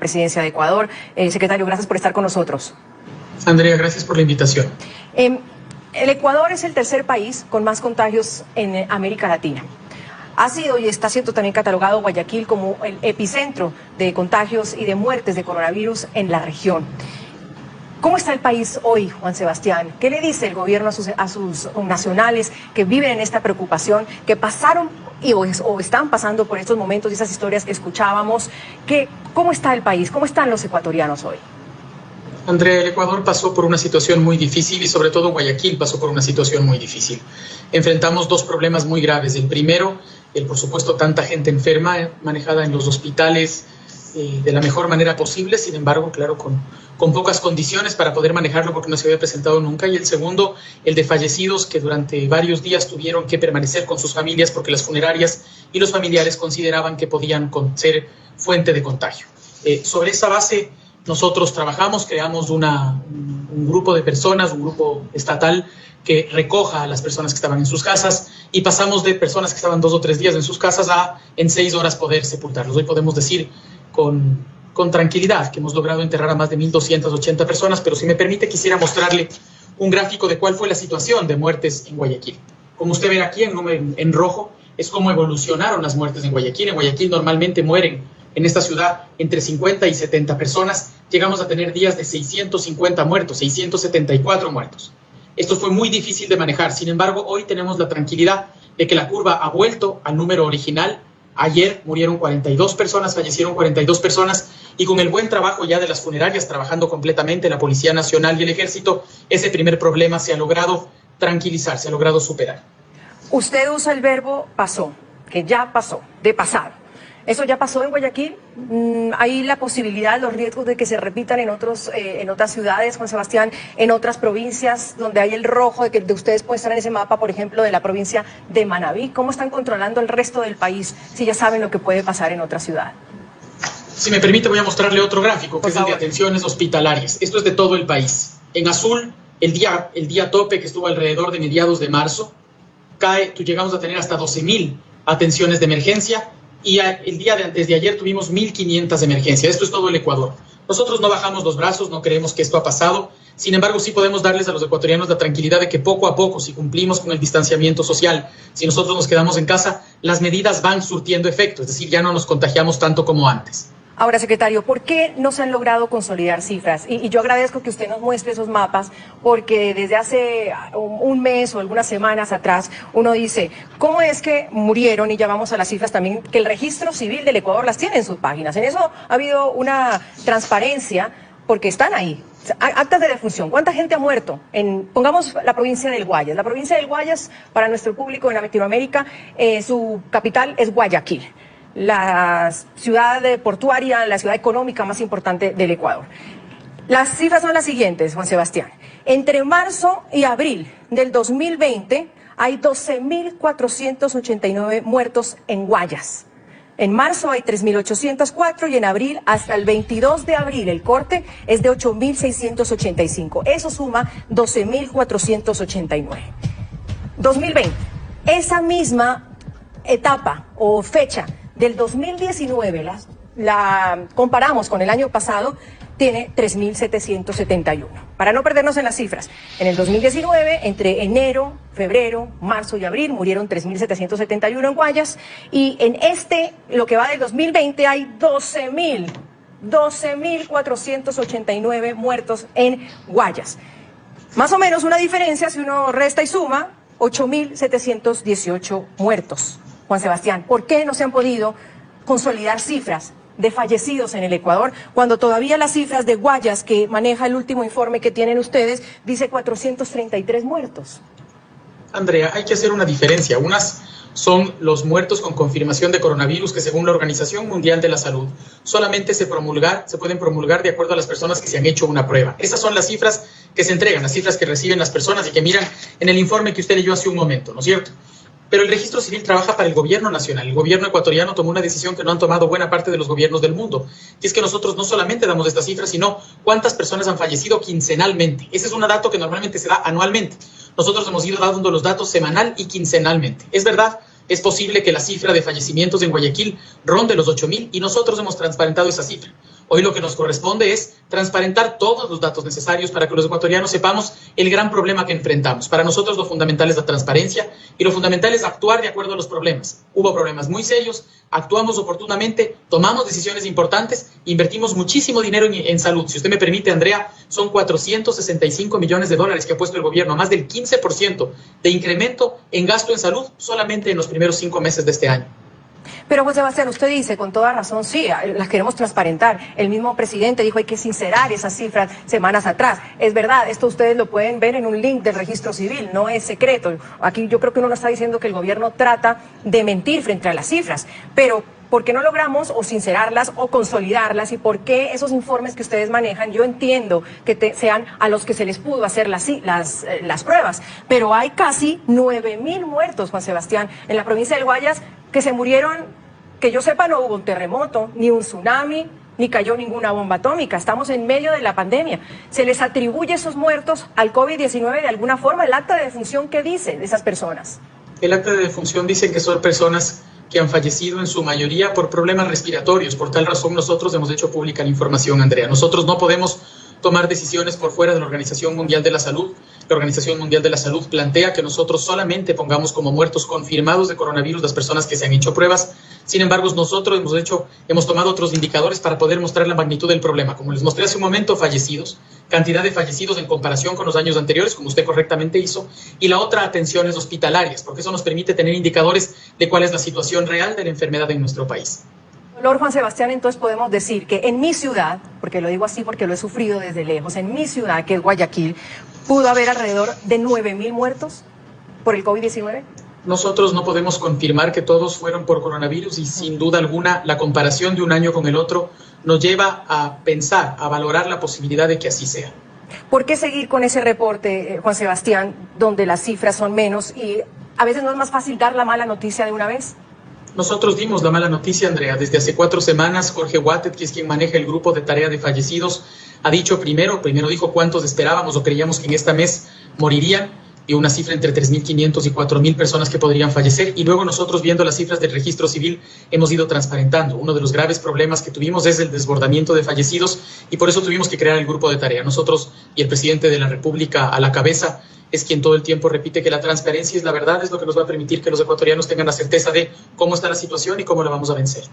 presidencia de Ecuador. Secretario, gracias por estar con nosotros. Andrea, gracias por la invitación. El Ecuador es el tercer país con más contagios en América Latina. Ha sido y está siendo también catalogado Guayaquil como el epicentro de contagios y de muertes de coronavirus en la región. ¿Cómo está el país hoy, Juan Sebastián? ¿Qué le dice el gobierno a sus nacionales que viven en esta preocupación, que pasaron o están pasando por estos momentos y esas historias que escuchábamos? ¿Cómo está el país? ¿Cómo están los ecuatorianos hoy? Andrea, el Ecuador pasó por una situación muy difícil y sobre todo Guayaquil pasó por una situación muy difícil. Enfrentamos dos problemas muy graves. El primero, por supuesto, tanta gente enferma manejada en los hospitales de la mejor manera posible, sin embargo, claro, con pocas condiciones para poder manejarlo porque no se había presentado nunca. Y el segundo, el de fallecidos que durante varios días tuvieron que permanecer con sus familias porque las funerarias y los familiares consideraban que podían ser fuente de contagio. Sobre esa base, nosotros trabajamos, creamos un grupo de personas, un grupo estatal que recoja a las personas que estaban en sus casas y pasamos de personas que estaban 2 o 3 días en sus casas a en 6 horas poder sepultarlos. Hoy podemos decir con tranquilidad que hemos logrado enterrar a más de 1.280 personas, pero si me permite quisiera mostrarle un gráfico de cuál fue la situación de muertes en Guayaquil. Como usted ve aquí en rojo es cómo evolucionaron las muertes en Guayaquil. En Guayaquil normalmente mueren en esta ciudad entre 50 y 70 personas. Llegamos a tener días de 650 muertos, 674 muertos. Esto fue muy difícil de manejar. Sin embargo, hoy tenemos la tranquilidad de que la curva ha vuelto al número original. Ayer murieron 42 personas, fallecieron 42 personas y con el buen trabajo ya de las funerarias, trabajando completamente la Policía Nacional y el Ejército, ese primer problema se ha logrado tranquilizar, se ha logrado superar. Usted usa el verbo pasó, que ya pasó, de pasado. ¿Eso ya pasó en Guayaquil? ¿Hay la posibilidad, los riesgos de que se repitan en otras ciudades, Juan Sebastián, en otras provincias donde hay el rojo, de que ustedes pueden estar en ese mapa, por ejemplo, de la provincia de Manabí? ¿Cómo están controlando el resto del país si ya saben lo que puede pasar en otra ciudad? Si me permite, voy a mostrarle otro gráfico, que es el de atenciones hospitalarias. Esto es de todo el país. En azul, el día tope, que estuvo alrededor de mediados de marzo, llegamos a tener hasta 12.000 atenciones de emergencia. Y el día de antes de ayer tuvimos 1.500 emergencias. Esto es todo el Ecuador. Nosotros no bajamos los brazos, no creemos que esto ha pasado. Sin embargo, sí podemos darles a los ecuatorianos la tranquilidad de que poco a poco, si cumplimos con el distanciamiento social, si nosotros nos quedamos en casa, las medidas van surtiendo efecto. Es decir, ya no nos contagiamos tanto como antes. Ahora, secretario, ¿por qué no se han logrado consolidar cifras? Y yo agradezco que usted nos muestre esos mapas, porque desde hace un mes o algunas semanas atrás uno dice, ¿cómo es que murieron? Y ya vamos a las cifras también, que el registro civil del Ecuador las tiene en sus páginas. En eso ha habido una transparencia, porque están ahí. Actas de defunción. ¿Cuánta gente ha muerto? Pongamos la provincia del Guayas. La provincia del Guayas, para nuestro público en Latinoamérica, su capital es Guayaquil, la ciudad portuaria, la ciudad económica más importante del Ecuador. Las cifras son las siguientes, Juan Sebastián. Entre marzo y abril del 2020 hay 12.489 muertos en Guayas. En marzo hay 3.804 y en abril, hasta el 22 de abril, el corte es de 8.685. Eso suma 12.489. 2020, esa misma etapa o fecha del 2019, la comparamos con el año pasado, tiene 3.771. Para no perdernos en las cifras, en el 2019, entre enero, febrero, marzo y abril, murieron 3.771 en Guayas, y en lo que va del 2020, hay 12.489 muertos en Guayas. Más o menos una diferencia, si uno resta y suma, 8.718 muertos. Juan Sebastián, ¿por qué no se han podido consolidar cifras de fallecidos en el Ecuador, cuando todavía las cifras de Guayas, que maneja el último informe que tienen ustedes, dice 433 muertos? Andrea, hay que hacer una diferencia. Unas son los muertos con confirmación de coronavirus, que según la Organización Mundial de la Salud solamente se pueden promulgar de acuerdo a las personas que se han hecho una prueba. Esas son las cifras que se entregan, las cifras que reciben las personas y que miran en el informe que usted leyó hace un momento, ¿no es cierto? Pero el registro civil trabaja para el gobierno nacional. El gobierno ecuatoriano tomó una decisión que no han tomado buena parte de los gobiernos del mundo. Y es que nosotros no solamente damos estas cifras, sino cuántas personas han fallecido quincenalmente. Ese es un dato que normalmente se da anualmente. Nosotros hemos ido dando los datos semanal y quincenalmente. Es verdad, es posible que la cifra de fallecimientos en Guayaquil ronde los 8.000 y nosotros hemos transparentado esa cifra. Hoy lo que nos corresponde es transparentar todos los datos necesarios para que los ecuatorianos sepamos el gran problema que enfrentamos. Para nosotros lo fundamental es la transparencia y lo fundamental es actuar de acuerdo a los problemas. Hubo problemas muy serios, actuamos oportunamente, tomamos decisiones importantes, invertimos muchísimo dinero en salud. Si usted me permite, Andrea, son 465 millones de dólares que ha puesto el gobierno, más del 15% de incremento en gasto en salud solamente en los primeros 5 meses de este año. Pero Juan Sebastián, usted dice con toda razón, sí, las queremos transparentar. El mismo presidente dijo hay que sincerar esas cifras semanas atrás. Es verdad, esto ustedes lo pueden ver en un link del registro civil, no es secreto. Aquí yo creo que uno no está diciendo que el gobierno trata de mentir frente a las cifras, pero ¿por qué no logramos o sincerarlas o consolidarlas? ¿Y por qué esos informes que ustedes manejan? Yo entiendo que sean a los que se les pudo hacer las pruebas, pero hay casi 9.000 muertos, Juan Sebastián, en la provincia del Guayas, que se murieron, que yo sepa, no hubo un terremoto, ni un tsunami, ni cayó ninguna bomba atómica. Estamos en medio de la pandemia. ¿Se les atribuye esos muertos al COVID-19 de alguna forma? ¿El acta de defunción qué dice de esas personas? El acta de defunción dice que son personas que han fallecido en su mayoría por problemas respiratorios. Por tal razón nosotros hemos hecho pública la información, Andrea. Nosotros no podemos tomar decisiones por fuera de la Organización Mundial de la Salud. La Organización Mundial de la Salud plantea que nosotros solamente pongamos como muertos confirmados de coronavirus las personas que se han hecho pruebas. Sin embargo, nosotros hemos tomado otros indicadores para poder mostrar la magnitud del problema. Como les mostré hace un momento, fallecidos, cantidad de fallecidos en comparación con los años anteriores, como usted correctamente hizo, y la otra, atenciones hospitalarias, porque eso nos permite tener indicadores de cuál es la situación real de la enfermedad en nuestro país. Lord Juan Sebastián, entonces podemos decir que en mi ciudad, porque lo digo así porque lo he sufrido desde lejos, en mi ciudad, que es Guayaquil, pudo haber alrededor de 9.000 muertos por el COVID-19. Nosotros no podemos confirmar que todos fueron por coronavirus y sin duda alguna la comparación de un año con el otro nos lleva a pensar, a valorar la posibilidad de que así sea. ¿Por qué seguir con ese reporte, Juan Sebastián, donde las cifras son menos y a veces no es más fácil dar la mala noticia de una vez? Nosotros dimos la mala noticia, Andrea. Desde hace 4 semanas, Jorge Wattet, que es quien maneja el grupo de tarea de fallecidos, ha dicho primero dijo cuántos esperábamos o creíamos que en este mes morirían, y una cifra entre 3.500 y 4.000 personas que podrían fallecer, y luego nosotros, viendo las cifras del registro civil, hemos ido transparentando. Uno de los graves problemas que tuvimos es el desbordamiento de fallecidos, y por eso tuvimos que crear el grupo de tarea. Nosotros, y el presidente de la República a la cabeza, es quien todo el tiempo repite que la transparencia es la verdad, es lo que nos va a permitir que los ecuatorianos tengan la certeza de cómo está la situación y cómo la vamos a vencer.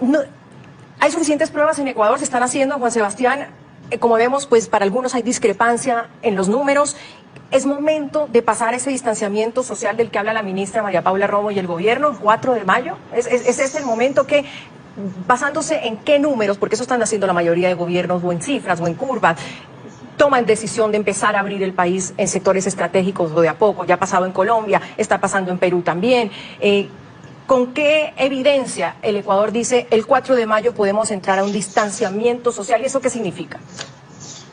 No, ¿hay suficientes pruebas en Ecuador? ¿Se están haciendo, Juan Sebastián? Como vemos, pues para algunos hay discrepancia en los números. ¿Es momento de pasar ese distanciamiento social del que habla la ministra María Paula Romo y el gobierno el 4 de mayo? ¿Es ese el momento que, basándose en qué números, porque eso están haciendo la mayoría de gobiernos, o en cifras, o en curvas, toman decisión de empezar a abrir el país en sectores estratégicos o de a poco? Ya ha pasado en Colombia, está pasando en Perú también. ¿Con qué evidencia el Ecuador dice el 4 de mayo podemos entrar a un distanciamiento social? ¿Y eso qué significa?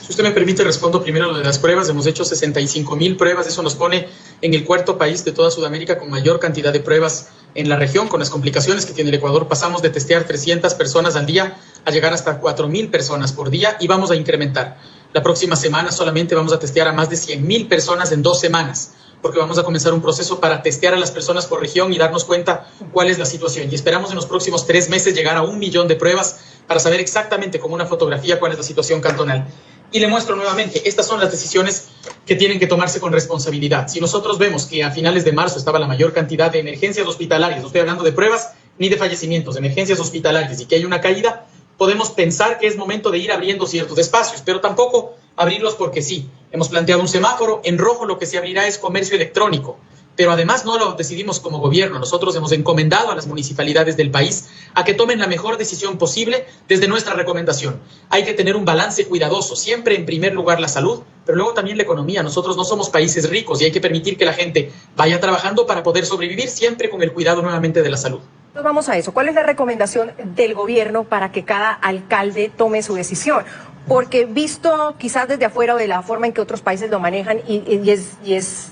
Si usted me permite, respondo primero lo de las pruebas. Hemos hecho 65.000 pruebas. Eso nos pone en el 4º país de toda Sudamérica con mayor cantidad de pruebas en la región. Con las complicaciones que tiene el Ecuador, pasamos de testear 300 personas al día a llegar hasta 4.000 personas por día, y vamos a incrementar. La próxima semana solamente vamos a testear a más de 100.000 personas en 2 semanas, porque vamos a comenzar un proceso para testear a las personas por región y darnos cuenta cuál es la situación. Y esperamos en los próximos 3 meses llegar a 1 millón de pruebas para saber exactamente, como una fotografía, cuál es la situación cantonal. Y le muestro nuevamente, estas son las decisiones que tienen que tomarse con responsabilidad. Si nosotros vemos que a finales de marzo estaba la mayor cantidad de emergencias hospitalarias, no estoy hablando de pruebas ni de fallecimientos, emergencias hospitalarias, y que hay una caída, podemos pensar que es momento de ir abriendo ciertos espacios, pero tampoco abrirlos porque sí. Hemos planteado un semáforo. En rojo lo que se abrirá es comercio electrónico, pero además no lo decidimos como gobierno. Nosotros hemos encomendado a las municipalidades del país a que tomen la mejor decisión posible desde nuestra recomendación. Hay que tener un balance cuidadoso, siempre en primer lugar la salud, pero luego también la economía. Nosotros no somos países ricos y hay que permitir que la gente vaya trabajando para poder sobrevivir, siempre con el cuidado nuevamente de la salud. Entonces vamos a eso. ¿Cuál es la recomendación del gobierno para que cada alcalde tome su decisión? Porque visto quizás desde afuera o de la forma en que otros países lo manejan, y es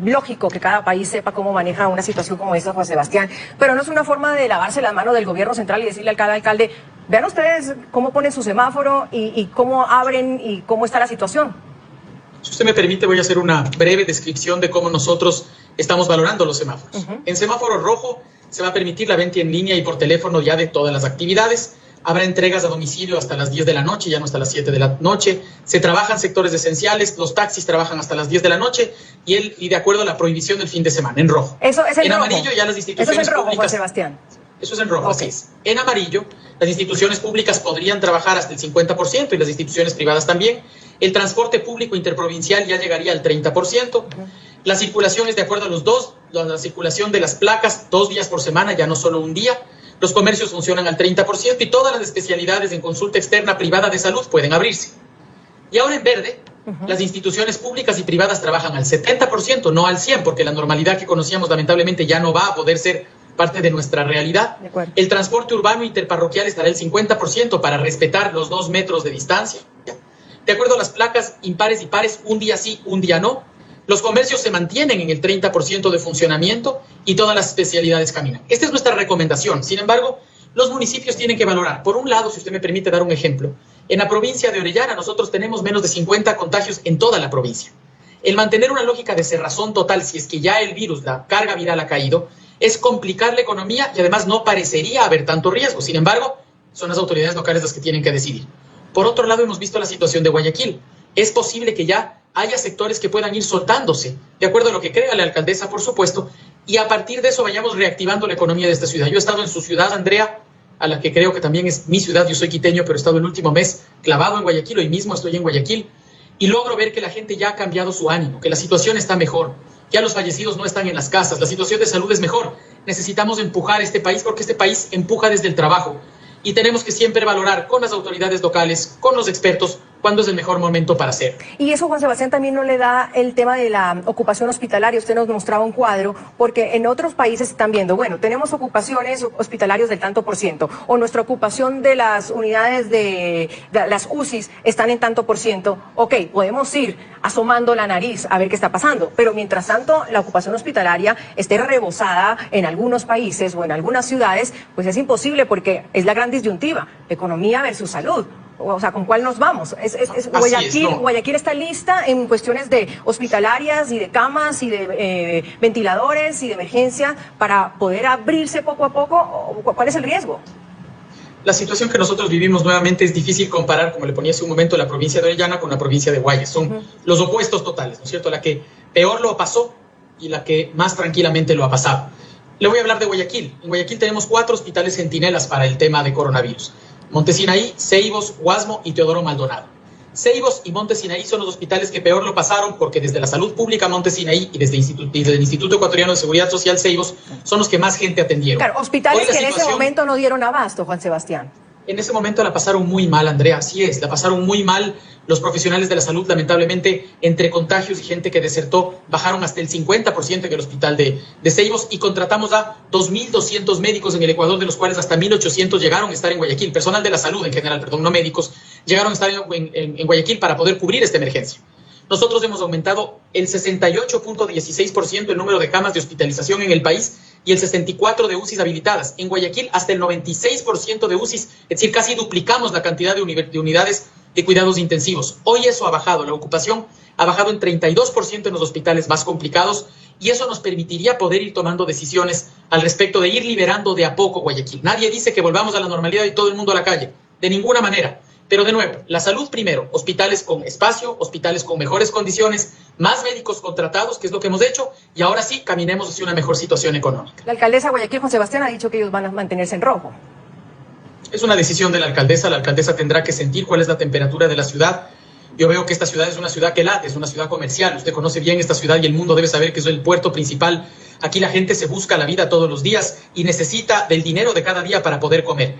lógico que cada país sepa cómo maneja una situación como esta, Juan Sebastián, pero no es una forma de lavarse las manos del gobierno central y decirle a cada alcalde, vean ustedes cómo ponen su semáforo y cómo abren y cómo está la situación. Si usted me permite, voy a hacer una breve descripción de cómo nosotros estamos valorando los semáforos. En semáforo rojo se va a permitir la venta en línea y por teléfono ya de todas las actividades. Habrá entregas a domicilio hasta las 10 de la noche, ya no hasta las 7 de la noche. Se trabajan sectores esenciales, los taxis trabajan hasta las 10 de la noche y de acuerdo a la prohibición del fin de semana, en rojo. Eso es en rojo. Amarillo ya las instituciones eso es en rojo, públicas... Juan Sebastián. Eso es en rojo, así es. En amarillo, las instituciones públicas podrían trabajar hasta el 50% y las instituciones privadas también. El transporte público interprovincial ya llegaría al 30%. La circulación es de acuerdo a los dos, la circulación de las placas 2 días por semana, ya no solo un día. Los comercios funcionan al 30% y todas las especialidades en consulta externa privada de salud pueden abrirse. Y ahora en verde, las instituciones públicas y privadas trabajan al 70%, no al 100%, porque la normalidad que conocíamos lamentablemente ya no va a poder ser parte de nuestra realidad. El transporte urbano interparroquial estará al 50% para respetar los 2 metros de distancia. De acuerdo a las placas impares y pares, un día sí, un día no. Los comercios se mantienen en el 30% de funcionamiento y todas las especialidades caminan. Esta es nuestra recomendación. Sin embargo, los municipios tienen que valorar. Por un lado, si usted me permite dar un ejemplo, en la provincia de Orellana nosotros tenemos menos de 50 contagios en toda la provincia. El mantener una lógica de cerrazón total, si es que ya el virus, la carga viral ha caído, es complicar la economía y además no parecería haber tanto riesgo. Sin embargo, son las autoridades locales las que tienen que decidir. Por otro lado, hemos visto la situación de Guayaquil. Es posible que ya haya sectores que puedan ir soltándose, de acuerdo a lo que crea la alcaldesa, por supuesto, y a partir de eso vayamos reactivando la economía de esta ciudad. Yo he estado en su ciudad, Andrea, a la que creo que también es mi ciudad. Yo soy quiteño, pero he estado el último mes clavado en Guayaquil. Hoy mismo estoy en Guayaquil y logro ver que la gente ya ha cambiado su ánimo, que la situación está mejor. Ya los fallecidos no están en las casas, la situación de salud es mejor. Necesitamos empujar este país porque este país empuja desde el trabajo. Y tenemos que siempre valorar con las autoridades locales, con los expertos, cuándo es el mejor momento para hacerlo. Y eso, Juan Sebastián, también no le da el tema de la ocupación hospitalaria. Usted nos mostraba un cuadro, porque en otros países están viendo, bueno, tenemos ocupaciones hospitalarias del tanto por ciento, o nuestra ocupación de las unidades de las UCIs están en tanto por ciento. Ok, podemos ir asomando la nariz a ver qué está pasando, pero mientras tanto la ocupación hospitalaria esté rebosada en algunos países o en algunas ciudades, pues es imposible porque es la gran disyuntiva, economía versus salud. O sea, ¿con cuál nos vamos? Guayaquil está lista en cuestiones de hospitalarias y de camas y de ventiladores y de emergencia para poder abrirse poco a poco. ¿Cuál es el riesgo? La situación que nosotros vivimos nuevamente es difícil comparar, como le ponía hace un momento, la provincia de Orellana con la provincia de Guayas. Son los opuestos totales, ¿no es cierto? La que peor lo pasó y la que más tranquilamente lo ha pasado. Le voy a hablar de Guayaquil. En Guayaquil tenemos 4 hospitales centinelas para el tema de coronavirus. Monte Sinaí, Ceibos, Guasmo y Teodoro Maldonado. Ceibos y Monte Sinaí son los hospitales que peor lo pasaron porque desde la salud pública Monte Sinaí y desde el Instituto Ecuatoriano de Seguridad Social Ceibos son los que más gente atendieron. Claro, hospitales que en ese momento no dieron abasto, Juan Sebastián. En ese momento la pasaron muy mal, Andrea, así es, la pasaron muy mal. Los profesionales de la salud, lamentablemente, entre contagios y gente que desertó, bajaron hasta el 50% en el hospital de Ceibos y contratamos a 2.200 médicos en el Ecuador, de los cuales hasta 1.800 llegaron a estar en Guayaquil. Personal de la salud en general, perdón, no médicos, llegaron a estar en Guayaquil para poder cubrir esta emergencia. Nosotros hemos aumentado el 68.16% el número de camas de hospitalización en el país y el 64% de UCIs habilitadas. En Guayaquil, hasta el 96% de UCIs, es decir, casi duplicamos la cantidad de unidades de cuidados intensivos. Hoy eso ha bajado, la ocupación ha bajado en 32% en los hospitales más complicados y eso nos permitiría poder ir tomando decisiones al respecto de ir liberando de a poco Guayaquil. Nadie dice que volvamos a la normalidad y todo el mundo a la calle, de ninguna manera. Pero de nuevo, la salud primero, hospitales con espacio, hospitales con mejores condiciones, más médicos contratados, que es lo que hemos hecho, y ahora sí, caminemos hacia una mejor situación económica. La alcaldesa de Guayaquil, Juan Sebastián, ha dicho que ellos van a mantenerse en rojo. Es una decisión de la alcaldesa tendrá que sentir cuál es la temperatura de la ciudad. Yo veo que esta ciudad es una ciudad que late, es una ciudad comercial, usted conoce bien esta ciudad y el mundo debe saber que es el puerto principal. Aquí la gente se busca la vida todos los días y necesita del dinero de cada día para poder comer.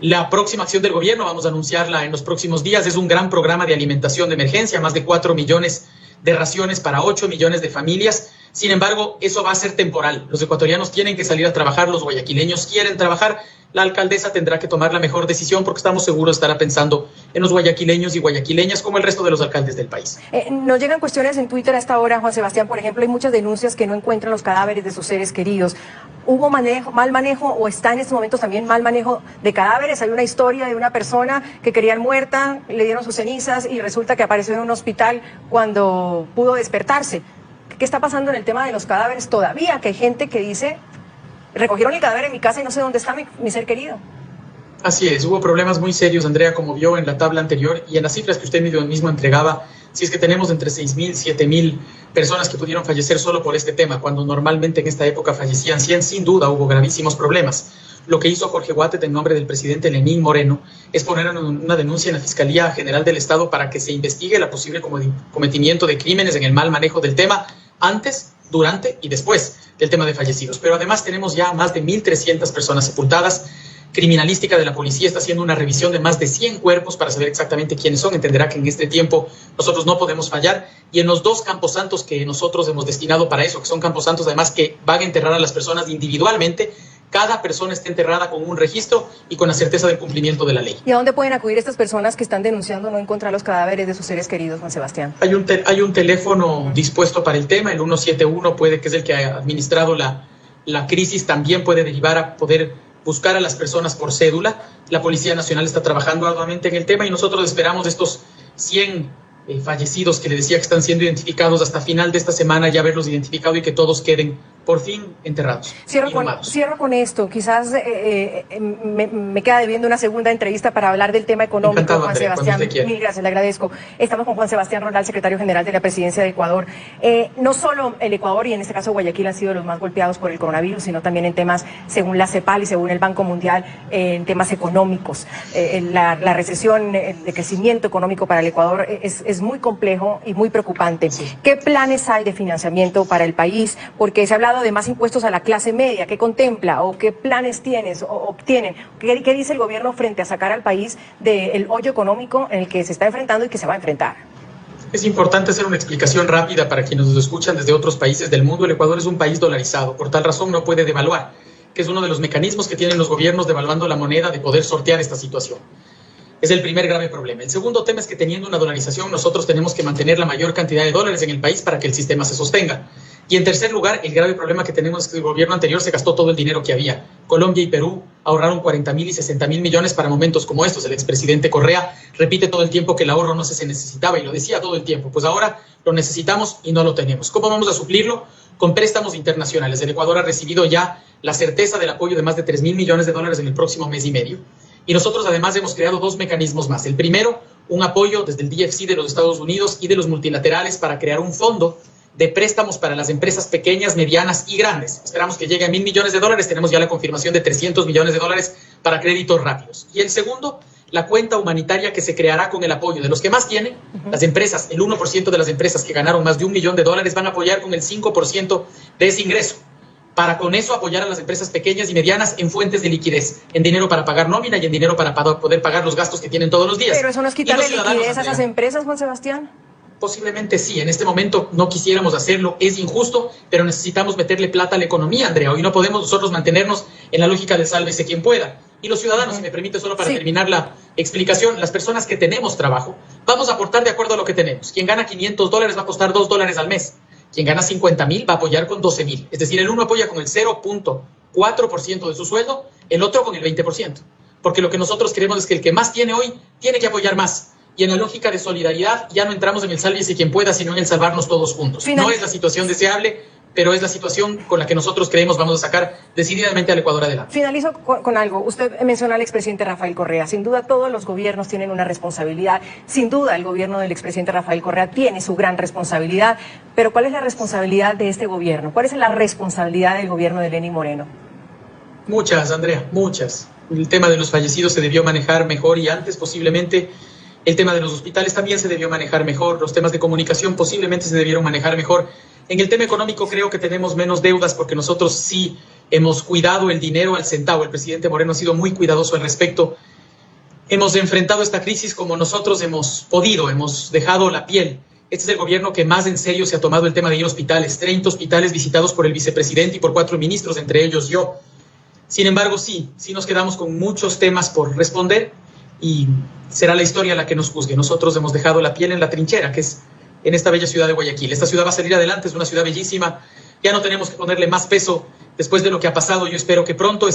La próxima acción del gobierno, vamos a anunciarla en los próximos días, es un gran programa de alimentación de emergencia, más de 4 millones de raciones para 8 millones de familias. Sin embargo, eso va a ser temporal. Los ecuatorianos tienen que salir a trabajar, los guayaquileños quieren trabajar. La alcaldesa tendrá que tomar la mejor decisión porque estamos seguros estará pensando en los guayaquileños y guayaquileñas como el resto de los alcaldes del país. Nos llegan cuestiones en Twitter a esta hora, Juan Sebastián. Por ejemplo, hay muchas denuncias que no encuentran los cadáveres de sus seres queridos. ¿Hubo mal manejo o está en estos momentos también mal manejo de cadáveres? Hay una historia de una persona que querían muerta, le dieron sus cenizas y resulta que apareció en un hospital cuando pudo despertarse. ¿Qué está pasando en el tema de los cadáveres todavía? Que hay gente que dice, recogieron el cadáver en mi casa y no sé dónde está mi ser querido. Así es, hubo problemas muy serios, Andrea, como vio en la tabla anterior y en las cifras que usted mismo entregaba. Si es que tenemos entre 6.000 y 7.000 personas que pudieron fallecer solo por este tema, cuando normalmente en esta época fallecían 100, sin duda hubo gravísimos problemas. Lo que hizo Jorge Guatet en nombre del presidente Lenín Moreno es poner una denuncia en la Fiscalía General del Estado para que se investigue la posible cometimiento de crímenes en el mal manejo del tema antes, durante y después del tema de fallecidos. Pero además tenemos ya más de 1.300 personas sepultadas. Criminalística de la policía está haciendo una revisión de más de 100 cuerpos para saber exactamente quiénes son. Entenderá que en este tiempo nosotros no podemos fallar. Y en los 2 camposantos que nosotros hemos destinado para eso, que son camposantos además que van a enterrar a las personas individualmente, cada persona está enterrada con un registro y con la certeza del cumplimiento de la ley. ¿Y a dónde pueden acudir estas personas que están denunciando no encontrar los cadáveres de sus seres queridos, Juan Sebastián? Hay un teléfono dispuesto para el tema, el 171 que es el que ha administrado la crisis, también puede derivar a poder buscar a las personas por cédula. La Policía Nacional está trabajando arduamente en el tema y nosotros esperamos estos 100 fallecidos que le decía que están siendo identificados hasta final de esta semana, ya haberlos identificado y que todos queden por fin enterrados. Cierro con esto. Quizás me queda debiendo una segunda entrevista para hablar del tema económico. Encantado, Juan Andrea, Sebastián, mil gracias, le agradezco. Estamos con Juan Sebastián Roldán, secretario general de la Presidencia de Ecuador. No solo el Ecuador y en este caso Guayaquil han sido los más golpeados por el coronavirus, sino también en temas, según la CEPAL y según el Banco Mundial, en temas económicos. La recesión de crecimiento económico para el Ecuador es muy complejo y muy preocupante. Sí. ¿Qué planes hay de financiamiento para el país? Porque se ha hablado de más impuestos a la clase media. ¿Qué contempla o qué planes tienes o obtienen? ¿Qué dice el gobierno frente a sacar al país del hoyo económico en el que se está enfrentando y que se va a enfrentar? Es importante hacer una explicación rápida para quienes nos escuchan desde otros países del mundo. El Ecuador es un país dolarizado, por tal razón no puede devaluar, que es uno de los mecanismos que tienen los gobiernos devaluando la moneda de poder sortear esta situación. Es el primer grave problema. El segundo tema es que teniendo una dolarización nosotros tenemos que mantener la mayor cantidad de dólares en el país para que el sistema se sostenga. Y en tercer lugar, el grave problema que tenemos es que el gobierno anterior se gastó todo el dinero que había. Colombia y Perú ahorraron 40.000 y 60.000 millones para momentos como estos. El expresidente Correa repite todo el tiempo que el ahorro no se necesitaba y lo decía todo el tiempo. Pues ahora lo necesitamos y no lo tenemos. ¿Cómo vamos a suplirlo? Con préstamos internacionales. El Ecuador ha recibido ya la certeza del apoyo de más de 3.000 millones de dólares en el próximo mes y medio. Y nosotros además hemos creado 2 mecanismos más. El primero, un apoyo desde el DFC de los Estados Unidos y de los multilaterales para crear un fondo de préstamos para las empresas pequeñas, medianas y grandes. Esperamos que llegue a 1.000 millones de dólares. Tenemos ya la confirmación de 300 millones de dólares para créditos rápidos. Y el segundo, la cuenta humanitaria que se creará con el apoyo de los que más tienen. Las empresas, el 1% de las empresas que ganaron más de $1 millón van a apoyar con el 5% de ese ingreso. Para con eso apoyar a las empresas pequeñas y medianas en fuentes de liquidez, en dinero para pagar nómina y en dinero para poder pagar los gastos que tienen todos los días. ¿Pero eso nos quita de liquidez a esas empresas, Juan Sebastián? Posiblemente sí, en este momento no quisiéramos hacerlo, es injusto, pero necesitamos meterle plata a la economía, Andrea. Hoy no podemos nosotros mantenernos en la lógica de sálvese quien pueda. Y los ciudadanos, si me permite solo para terminar la explicación, las personas que tenemos trabajo, vamos a aportar de acuerdo a lo que tenemos. Quien gana $500 va a apostar $2 al mes. Quien gana 50.000 va a apoyar con 12.000. Es decir, el uno apoya con el 0.4% de su sueldo, el otro con el 20%. Porque lo que nosotros queremos es que el que más tiene hoy tiene que apoyar más. Y en la lógica de solidaridad ya no entramos en el sálvese quien pueda, sino en el salvarnos todos juntos. No es la situación deseable, pero es la situación con la que nosotros creemos vamos a sacar decididamente al Ecuador adelante. Finalizo con algo. Usted mencionó al expresidente Rafael Correa. Sin duda todos los gobiernos tienen una responsabilidad. Sin duda el gobierno del expresidente Rafael Correa tiene su gran responsabilidad. Pero ¿cuál es la responsabilidad de este gobierno? ¿Cuál es la responsabilidad del gobierno de Lenín Moreno? Muchas, Andrea, muchas. El tema de los fallecidos se debió manejar mejor y antes posiblemente. El tema de los hospitales también se debió manejar mejor. Los temas de comunicación posiblemente se debieron manejar mejor. En el tema económico creo que tenemos menos deudas porque nosotros sí hemos cuidado el dinero al centavo. El presidente Moreno ha sido muy cuidadoso al respecto. Hemos enfrentado esta crisis como nosotros hemos podido, hemos dejado la piel. Este es el gobierno que más en serio se ha tomado el tema de ir a hospitales. 30 hospitales visitados por el vicepresidente y por 4 ministros, entre ellos yo. Sin embargo, sí nos quedamos con muchos temas por responder y será la historia la que nos juzgue. Nosotros hemos dejado la piel en la trinchera, que es en esta bella ciudad de Guayaquil. Esta ciudad va a salir adelante, es una ciudad bellísima. Ya no tenemos que ponerle más peso después de lo que ha pasado. Yo espero que pronto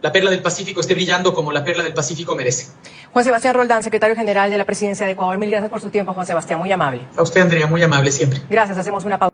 la perla del Pacífico esté brillando como la perla del Pacífico merece. Juan Sebastián Roldán, secretario general de la Presidencia de Ecuador. Mil gracias por su tiempo, Juan Sebastián, muy amable. A usted, Andrea, muy amable siempre. Gracias, hacemos una pausa.